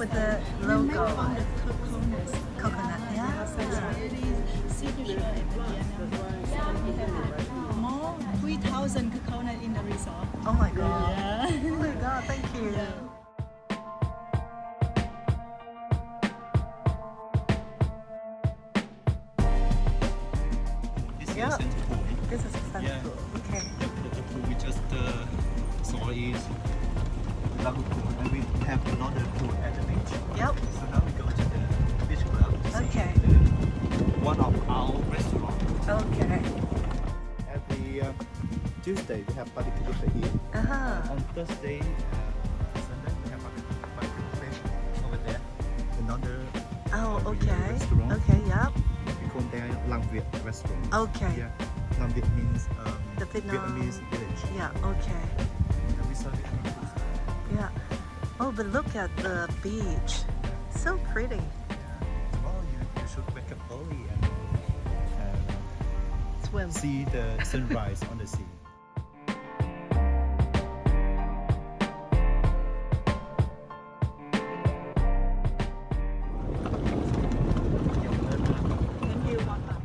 with the logo. From the Coconut, yeah. So it's really signature in Vietnam. Yeah, we have more 3,000 coconut in the resort. Oh my god. Yeah. Oh my god, thank you. This Yeah. is center pool. This is a center Yeah. pool. Okay. The pool we just saw is lagoon pool, and we have another pool at the beach. Yep. So now we go to the beach club. To see Okay. one of our restaurants. Okay. Every Tuesday we have party buffet here. Uh-huh. On Thursday, Sunday we have party buffet over there. Another Oh, okay. restaurant. Okay, yep. We call that Lang Viet restaurant. Okay. Yeah. Lang Viet means The Vietnam. Vietnamese village. Yeah, okay. And we serve it on Tuesday. Yeah. Oh, but look at the beach. So pretty. Well, you should wake up early and Swim. see the sunrise on the sea. Thank you, Mama.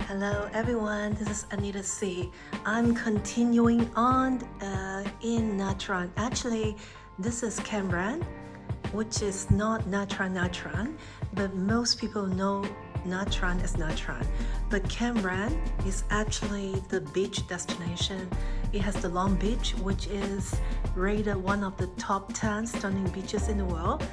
Hello everyone, this is Anita C. I'm continuing on in Nha Trang. Actually, this is Cam Ranh, which is not Nha Trang, but most people know Nha Trang as Nha Trang. But Cam Ranh is actually the beach destination. It has the Long Beach, which is rated one of the top 10 stunning beaches in the world.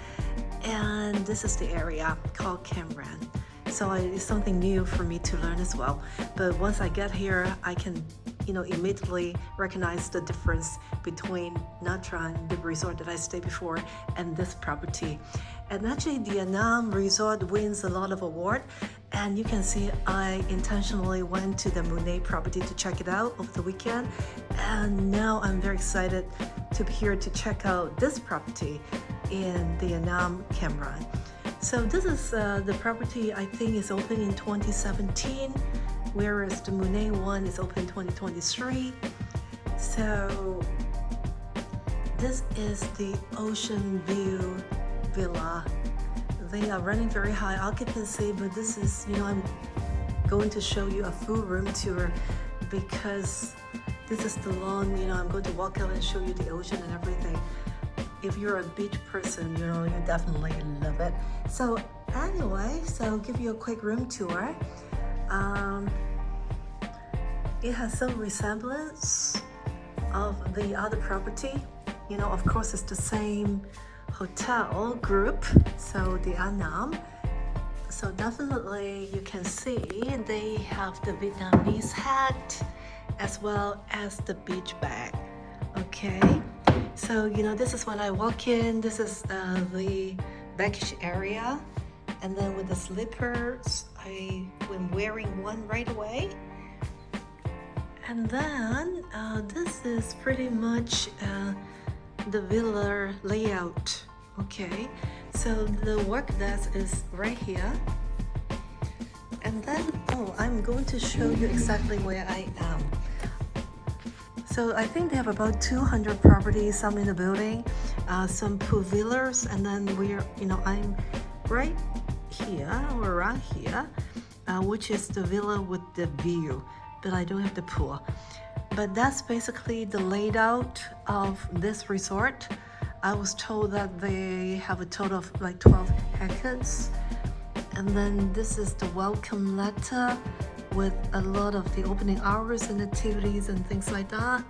And this is the area called Cam Ranh. So it's something new for me to learn as well. But once I get here, I can, immediately recognize the difference between Nha Trang, the resort that I stayed before, and this property. And actually, the Anam Resort wins a lot of awards. And you can see I intentionally went to the Monet property to check it out over the weekend. And now I'm very excited to be here to check out this property in the Anam Cam Ranh. So this is the property I think is open in 2017, whereas the Monet one is open in 2023. So this is the Ocean View Villa. They are running very high occupancy, but this is, I'm going to show you a full room tour because this is the lawn, I'm going to walk out and show you the ocean and everything. If you're a beach person, you definitely love it. So anyway, I'll give you a quick room tour. It has some resemblance of the other property. Of course, it's the same hotel group, so the Anam. So definitely you can see they have the Vietnamese hat as well as the beach bag. Okay. So, this is when I walk in, this is the baggage area. And then with the slippers, I am wearing one right away. And then this is pretty much the villa layout. Okay, so the work desk is right here. And then, oh, I'm going to show you exactly where I am. So I think they have about 200 properties, some in the building, some pool villas, and then I'm right here or around here, which is the villa with the view, but I don't have the pool. But that's basically the layout of this resort. I was told that they have a total of like 12 hectares. And then this is the welcome letter with a lot of the opening hours and activities and things like that.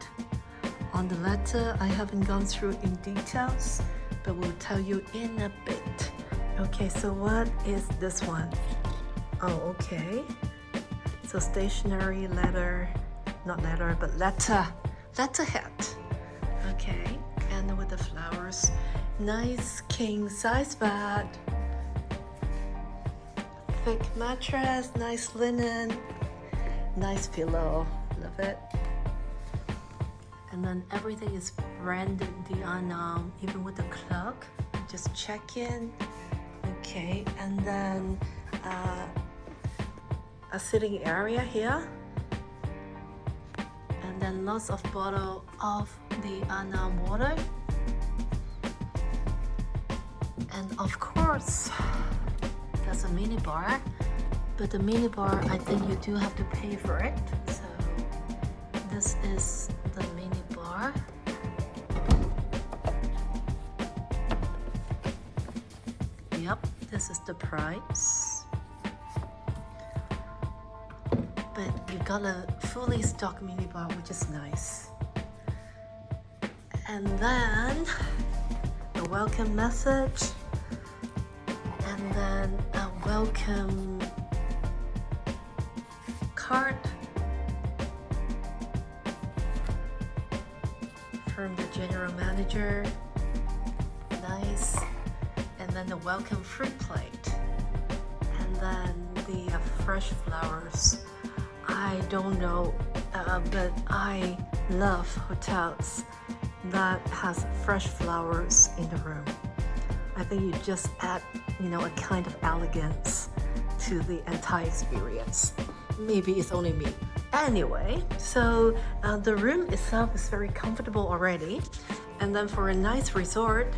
On the letter, I haven't gone through in details, but we'll tell you in a bit. Okay, so what is this one? Oh, okay. So stationery letter, not letter, but letterhead. Okay, and with the flowers. Nice king size bed. Thick mattress, nice linen, nice pillow, love it. And then everything is branded the Anam, even with the clock. Just check in. Okay, and then a sitting area here. And then lots of bottle of the Anam water. And of course, that's a mini bar, but the mini bar, I think you do have to pay for it. So this is the mini bar. Yep, this is the price. But you got a fully stocked mini bar, which is nice. And then a welcome message. And then a welcome card from the general manager. Nice. And then the welcome fruit plate. And then the fresh flowers. I don't know, but I love hotels that has fresh flowers in the room. I think you just add, a kind of elegance to the entire experience. Maybe it's only me. Anyway, so the room itself is very comfortable already. And then for a nice resort,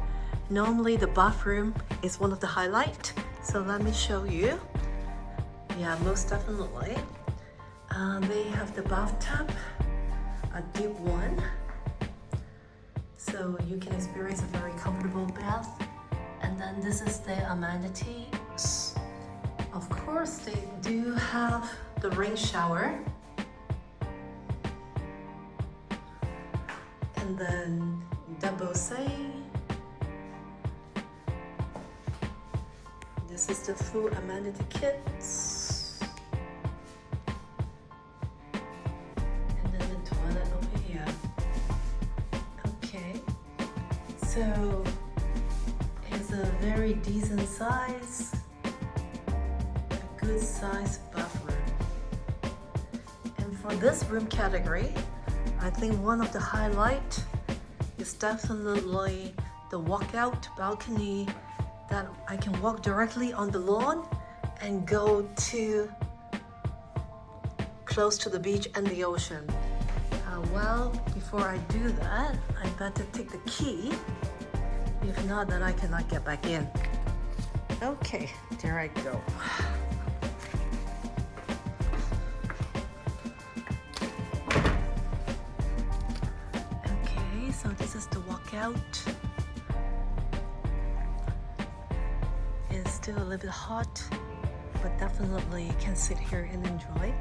normally the bathroom is one of the highlights. So let me show you. Yeah, most definitely. They have the bathtub, a deep one. So you can experience a very comfortable bath. And then this is the amenities. Of course, they do have the rain shower. And then double sink. This is the full amenity kits. And then the toilet over here. Okay. So it's a very decent size, a good size bathroom. And for this room category, I think one of the highlights is definitely the walkout balcony that I can walk directly on the lawn and go to close to the beach and the ocean. Well, before I do that, I better take the key. If not, then I cannot get back in. Okay, there I go. Okay, so this is the walkout. It's still a little bit hot, but definitely can sit here and enjoy.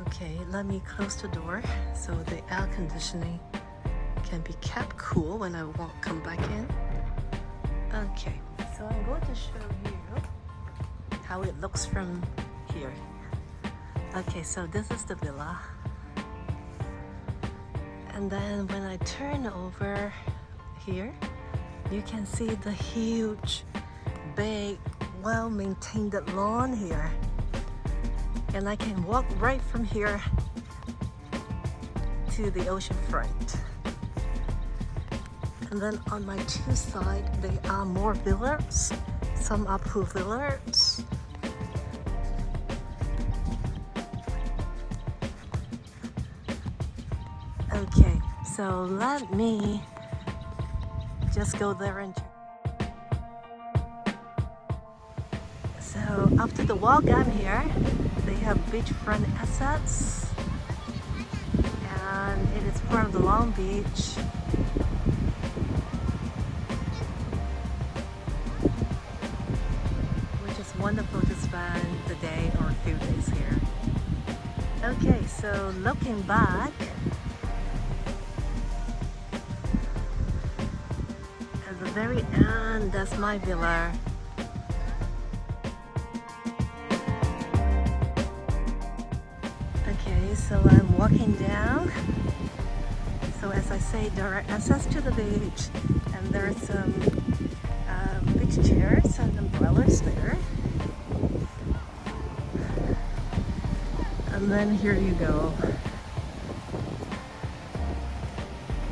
Okay, let me close the door so the air conditioning can be kept cool when I won't come back in. Okay, so I'm going to show you how it looks from here. Okay, so this is the villa. And then when I turn over here, you can see the huge, big, well-maintained lawn here. And I can walk right from here to the ocean front. And then on my two sides, there are more villas. Some are pool villas. Okay, so let me just go there and check. So after the walk, I'm here. They have beachfront assets, and it is part of the Long Beach. Which is wonderful to spend the day or a few days here. Okay, so looking back, at the very end, that's my villa. Okay, so I'm walking down. So as I say, direct access to the beach, and there's some beach chairs and umbrellas there. And then here you go.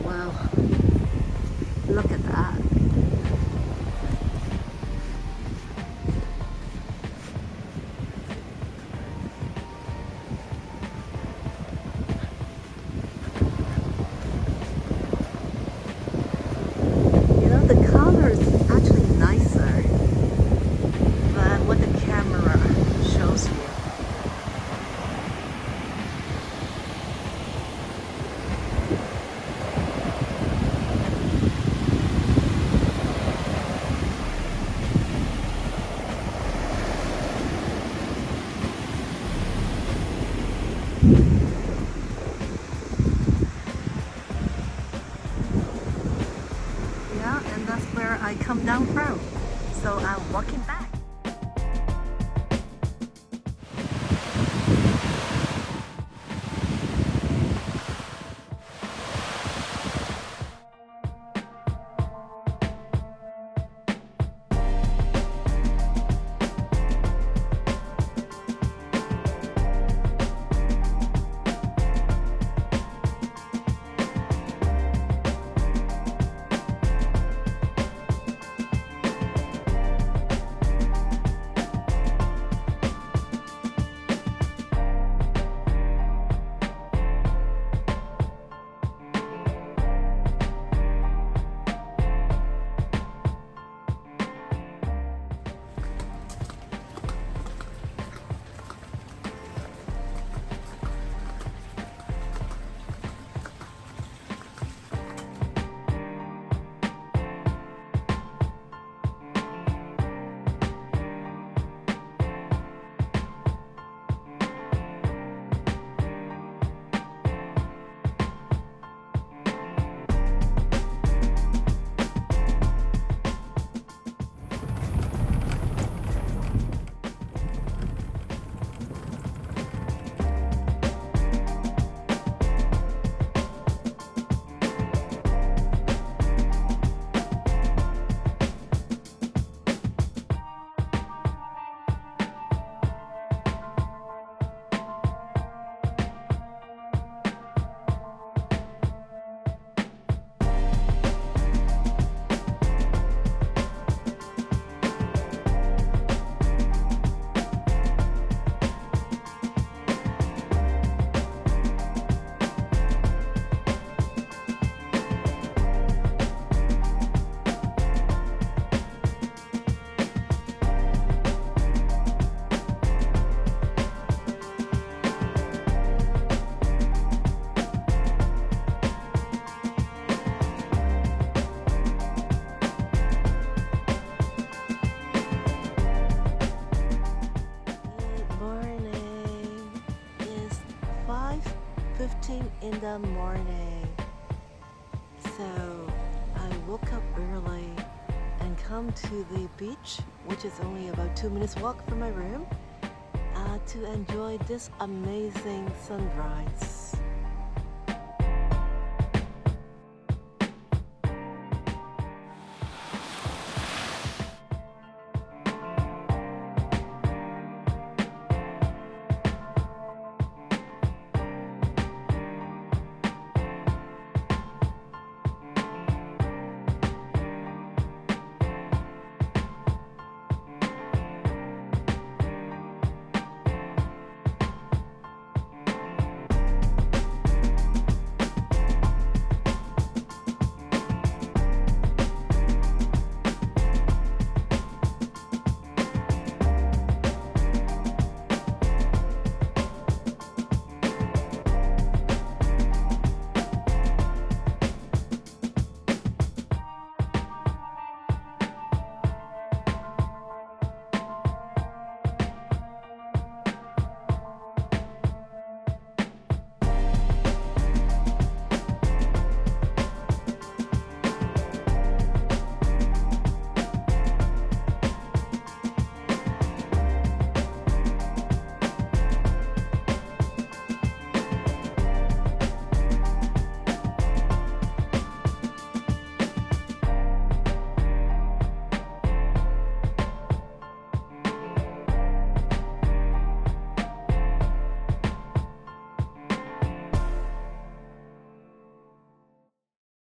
Wow, look at that. The color is actually nicer than what the camera shows you. Yeah, and that's where I come down from. So I'm walking back. In the morning. So I woke up early and come to the beach, which is only about 2 minutes walk from my room, to enjoy this amazing sunrise.